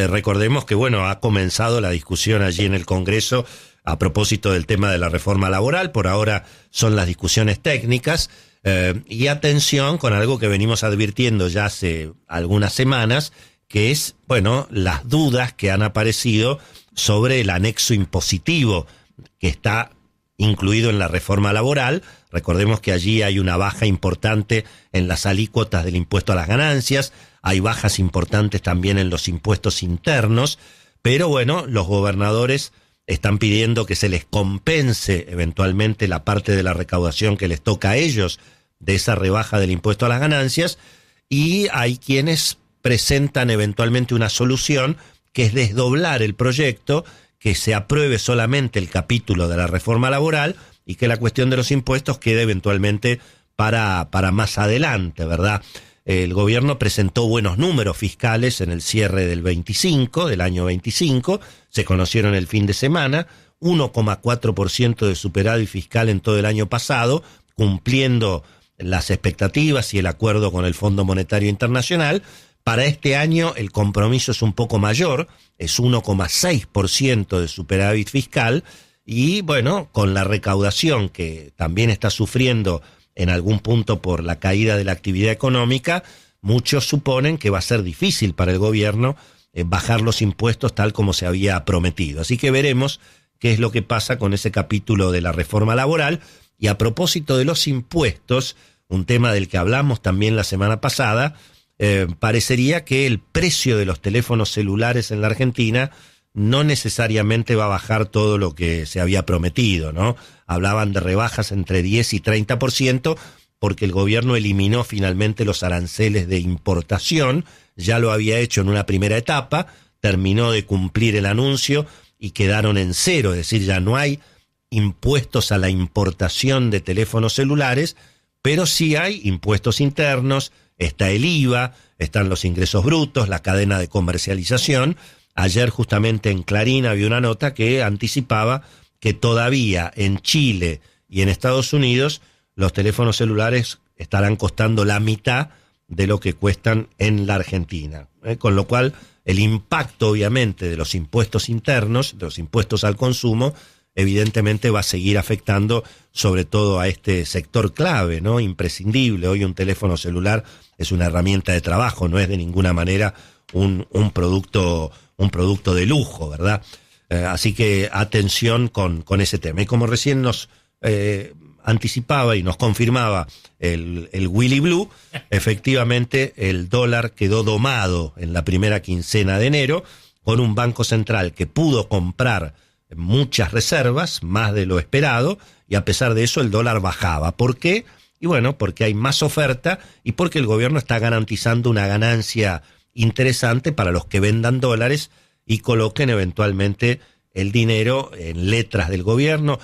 Recordemos que, bueno, ha comenzado la discusión allí en el Congreso a propósito del tema de la reforma laboral. Por ahora son las discusiones técnicas. Y atención con algo que venimos advirtiendo ya hace algunas semanas, que es, bueno, las dudas que han aparecido sobre el anexo impositivo que está incluido en la reforma laboral. Recordemos que allí hay una baja importante en las alícuotas del impuesto a las ganancias, hay bajas importantes también en los impuestos internos, pero bueno, los gobernadores están pidiendo que se les compense eventualmente la parte de la recaudación que les toca a ellos de esa rebaja del impuesto a las ganancias, y hay quienes presentan eventualmente una solución que es desdoblar el proyecto, que se apruebe solamente el capítulo de la reforma laboral y que la cuestión de los impuestos quede eventualmente para más adelante, ¿verdad? El gobierno presentó buenos números fiscales en el cierre del año 25, se conocieron el fin de semana, 1,4% de superávit fiscal en todo el año pasado, cumpliendo las expectativas y el acuerdo con el Fondo Monetario Internacional. Para este año el compromiso es un poco mayor, es 1,6% de superávit fiscal, y bueno, con la recaudación que también está sufriendo en algún punto por la caída de la actividad económica, muchos suponen que va a ser difícil para el gobierno bajar los impuestos tal como se había prometido. Así que veremos qué es lo que pasa con ese capítulo de la reforma laboral. Y a propósito de los impuestos, un tema del que hablamos también la semana pasada, parecería que el precio de los teléfonos celulares en la Argentina no necesariamente va a bajar todo lo que se había prometido, ¿no? Hablaban de rebajas entre 10 y 30%, porque el gobierno eliminó finalmente los aranceles de importación, ya lo había hecho en una primera etapa, terminó de cumplir el anuncio y quedaron en cero, es decir, ya no hay impuestos a la importación de teléfonos celulares, pero sí hay impuestos internos, está el IVA, están los ingresos brutos, la cadena de comercialización. Ayer justamente en Clarín había una nota que anticipaba que todavía en Chile y en Estados Unidos los teléfonos celulares estarán costando la mitad de lo que cuestan en la Argentina. Con lo cual el impacto obviamente de los impuestos internos, de los impuestos al consumo, evidentemente va a seguir afectando sobre todo a este sector clave, ¿no? Imprescindible. Hoy un teléfono celular es una herramienta de trabajo, no es de ninguna manera un producto de lujo, ¿verdad? Así que atención con ese tema. Y como recién nos anticipaba y nos confirmaba el Willy Blue, efectivamente el dólar quedó domado en la primera quincena de enero, con un banco central que pudo comprar muchas reservas, más de lo esperado, y a pesar de eso el dólar bajaba. ¿Por qué? Y bueno, porque hay más oferta y porque el gobierno está garantizando una ganancia interesante para los que vendan dólares y coloquen eventualmente el dinero en letras del gobierno.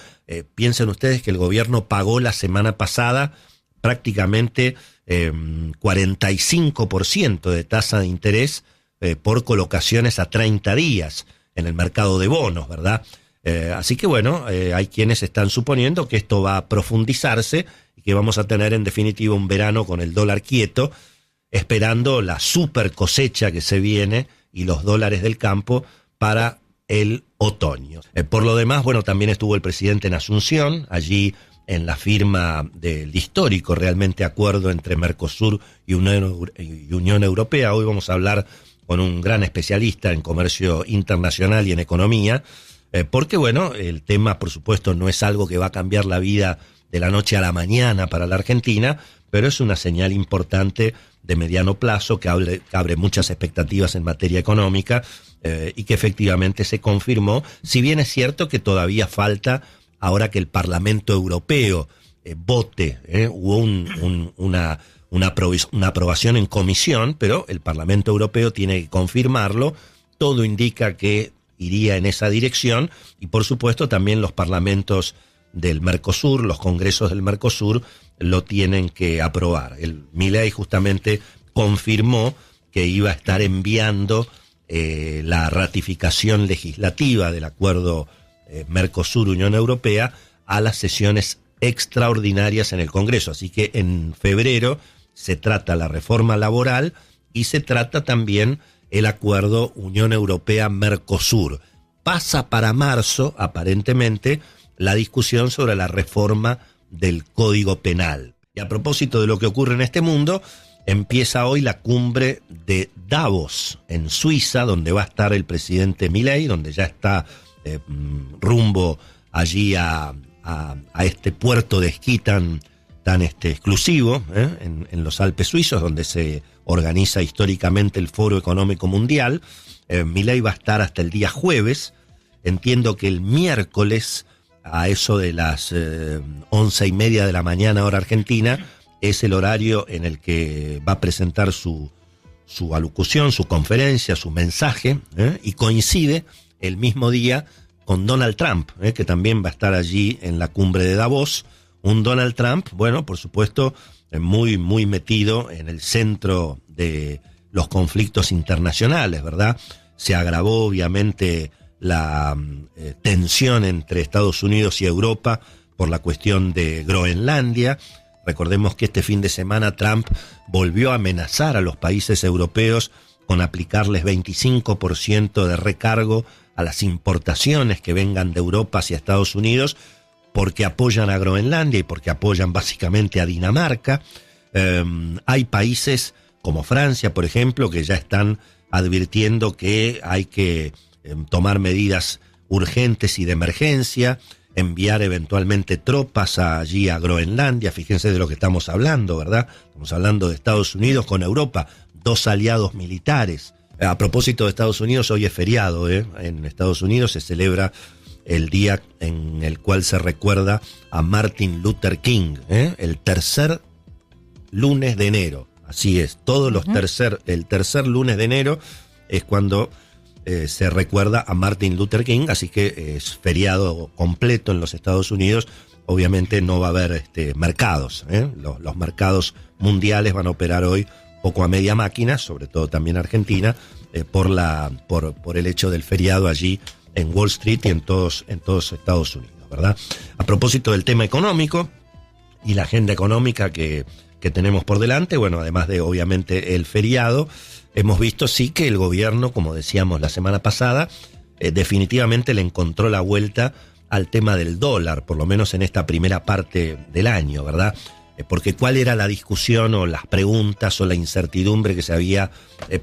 Piensen ustedes que el gobierno pagó la semana pasada prácticamente 45% de tasa de interés por colocaciones a 30 días en el mercado de bonos, ¿verdad? Así que bueno, hay quienes están suponiendo que esto va a profundizarse y que vamos a tener en definitiva un verano con el dólar quieto, esperando la super cosecha que se viene y los dólares del campo para el otoño. Por lo demás, bueno, también estuvo el presidente en Asunción, allí en la firma del histórico realmente acuerdo entre Mercosur y Unión Europea. Hoy vamos a hablar con un gran especialista en comercio internacional y en economía, porque bueno, el tema por supuesto no es algo que va a cambiar la vida de la noche a la mañana para la Argentina, pero es una señal importante de mediano plazo que abre muchas expectativas en materia económica, y que efectivamente se confirmó, si bien es cierto que todavía falta, ahora que el Parlamento Europeo vote, hubo una aprobación en comisión, pero el Parlamento Europeo tiene que confirmarlo. Todo indica que iría en esa dirección, y por supuesto también los parlamentos del Mercosur, los congresos del Mercosur, lo tienen que aprobar. El Milei justamente confirmó que iba a estar enviando la ratificación legislativa del acuerdo Mercosur-Unión Europea a las sesiones extraordinarias en el Congreso. Así que en febrero se trata la reforma laboral y se trata también el acuerdo Unión Europea-Mercosur. Pasa para marzo, aparentemente, la discusión sobre la reforma del Código Penal. Y a propósito de lo que ocurre en este mundo, empieza hoy la cumbre de Davos, en Suiza, donde va a estar el presidente Milei, donde ya está rumbo allí a este puerto de esquí tan exclusivo, en los Alpes suizos, donde se organiza históricamente el Foro Económico Mundial. Milei va a estar hasta el día jueves. Entiendo que el miércoles, a eso de las 11:30 de la mañana, hora argentina, es el horario en el que va a presentar su alocución, su conferencia, su mensaje, y coincide el mismo día con Donald Trump, que también va a estar allí en la cumbre de Davos. Un Donald Trump, bueno, por supuesto, muy, muy metido en el centro de los conflictos internacionales, ¿verdad? Se agravó, obviamente, la tensión entre Estados Unidos y Europa por la cuestión de Groenlandia. Recordemos que este fin de semana Trump volvió a amenazar a los países europeos con aplicarles 25% de recargo a las importaciones que vengan de Europa hacia Estados Unidos, porque apoyan a Groenlandia y porque apoyan básicamente a Dinamarca. Hay países como Francia, por ejemplo, que ya están advirtiendo que hay que tomar medidas urgentes y de emergencia, enviar eventualmente tropas allí a Groenlandia. Fíjense de lo que estamos hablando, ¿verdad? Estamos hablando de Estados Unidos con Europa, dos aliados militares. A propósito de Estados Unidos, hoy es feriado, En Estados Unidos se celebra el día en el cual se recuerda a Martin Luther King, el tercer lunes de enero. Así es, todos los el tercer lunes de enero es cuando se recuerda a Martin Luther King, así que es feriado completo en los Estados Unidos. Obviamente no va a haber mercados, los mercados mundiales van a operar hoy poco a media máquina, sobre todo también Argentina, por el hecho del feriado allí en Wall Street y en todos Estados Unidos, ¿verdad? A propósito del tema económico y la agenda económica que tenemos por delante, bueno, además de obviamente el feriado, hemos visto sí que el gobierno, como decíamos la semana pasada, definitivamente le encontró la vuelta al tema del dólar, por lo menos en esta primera parte del año, ¿verdad? Porque cuál era la discusión o las preguntas o la incertidumbre que se había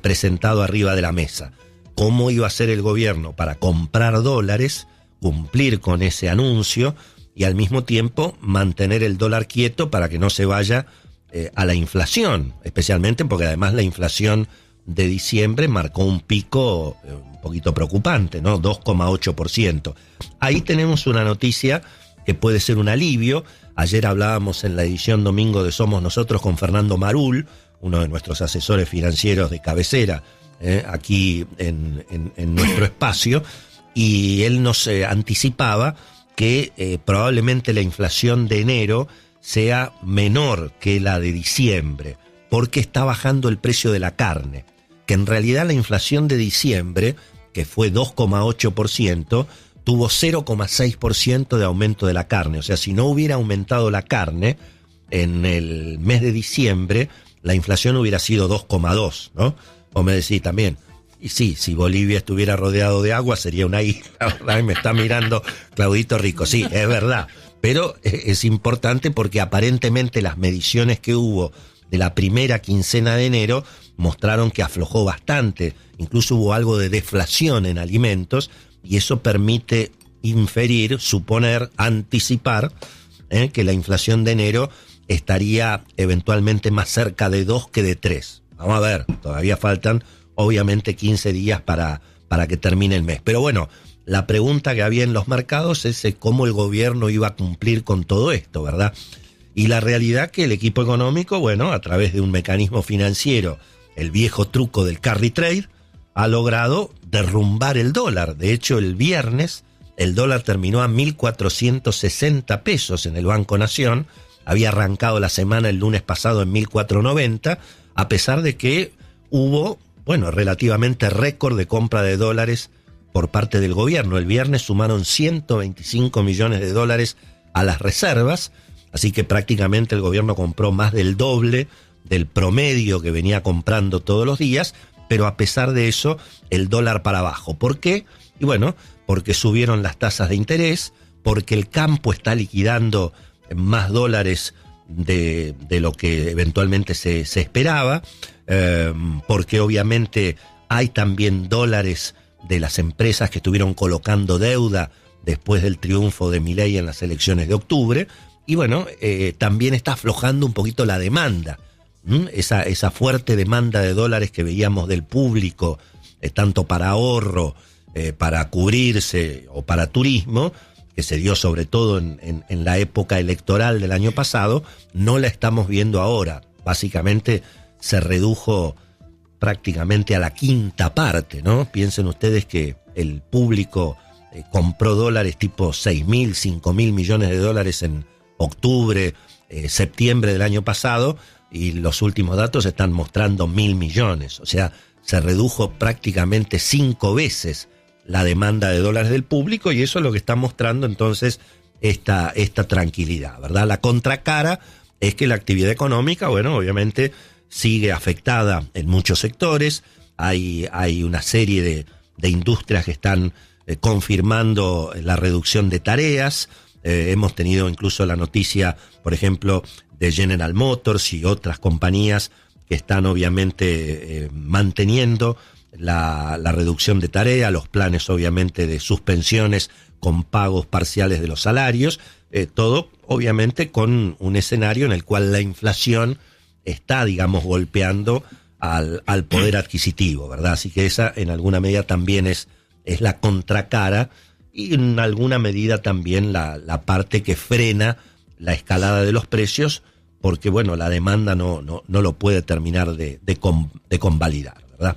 presentado arriba de la mesa. ¿Cómo iba a ser el gobierno para comprar dólares, cumplir con ese anuncio y al mismo tiempo mantener el dólar quieto para que no se vaya a la inflación? Especialmente porque además la inflación de diciembre marcó un pico un poquito preocupante, ¿no? 2,8%. Ahí tenemos una noticia que puede ser un alivio. Ayer hablábamos en la edición domingo de Somos Nosotros con Fernando Marul, uno de nuestros asesores financieros de cabecera, aquí en nuestro espacio, y él nos anticipaba que probablemente la inflación de enero sea menor que la de diciembre, porque está bajando el precio de la carne, que en realidad la inflación de diciembre, que fue 2,8%, tuvo 0,6% de aumento de la carne. O sea, si no hubiera aumentado la carne en el mes de diciembre, la inflación hubiera sido 2,2, ¿no? O me decís también, y sí, si Bolivia estuviera rodeado de agua sería una isla, ¿verdad? Y me está mirando Claudito Rico, sí, es verdad. Pero es importante porque aparentemente las mediciones que hubo de la primera quincena de enero mostraron que aflojó bastante, incluso hubo algo de deflación en alimentos, y eso permite inferir, suponer, anticipar que la inflación de enero estaría eventualmente más cerca de 2 que de 3. Vamos a ver, todavía faltan obviamente 15 días para que termine el mes. Pero bueno, la pregunta que había en los mercados es cómo el gobierno iba a cumplir con todo esto, ¿verdad? Y la realidad que el equipo económico, bueno, a través de un mecanismo financiero, el viejo truco del carry trade, ha logrado derrumbar el dólar. De hecho, el viernes el dólar terminó a 1.460 pesos en el Banco Nación. Había arrancado la semana el lunes pasado en 1.490, a pesar de que hubo, bueno, relativamente récord de compra de dólares por parte del gobierno. El viernes sumaron 125 millones de dólares a las reservas, así que prácticamente el gobierno compró más del doble del promedio que venía comprando todos los días, pero a pesar de eso, el dólar para abajo. ¿Por qué? Y bueno, porque subieron las tasas de interés, porque el campo está liquidando más dólares de lo que eventualmente se esperaba, porque obviamente hay también dólares de las empresas que estuvieron colocando deuda después del triunfo de Milei en las elecciones de octubre, y bueno, también está aflojando un poquito la demanda, esa fuerte demanda de dólares que veíamos del público, tanto para ahorro, para cubrirse o para turismo, que se dio sobre todo en la época electoral del año pasado, no la estamos viendo ahora. Básicamente se redujo prácticamente a la quinta parte, ¿no? Piensen ustedes que el público compró dólares tipo 6.000, 5.000 millones de dólares en octubre, septiembre del año pasado, y los últimos datos están mostrando 1.000 millones. O sea, se redujo prácticamente 5 veces la demanda de dólares del público, y eso es lo que está mostrando entonces esta tranquilidad, ¿verdad? La contracara es que la actividad económica, bueno, obviamente sigue afectada en muchos sectores. Hay una serie de industrias que están confirmando la reducción de tareas. Hemos tenido incluso la noticia, por ejemplo, de General Motors y otras compañías que están obviamente manteniendo la reducción de tarea, los planes obviamente de suspensiones con pagos parciales de los salarios, todo obviamente con un escenario en el cual la inflación está, digamos, golpeando al poder adquisitivo, ¿verdad? Así que esa en alguna medida también es la contracara, y en alguna medida también la parte que frena la escalada de los precios, porque bueno, la demanda no lo puede terminar de convalidar, ¿verdad?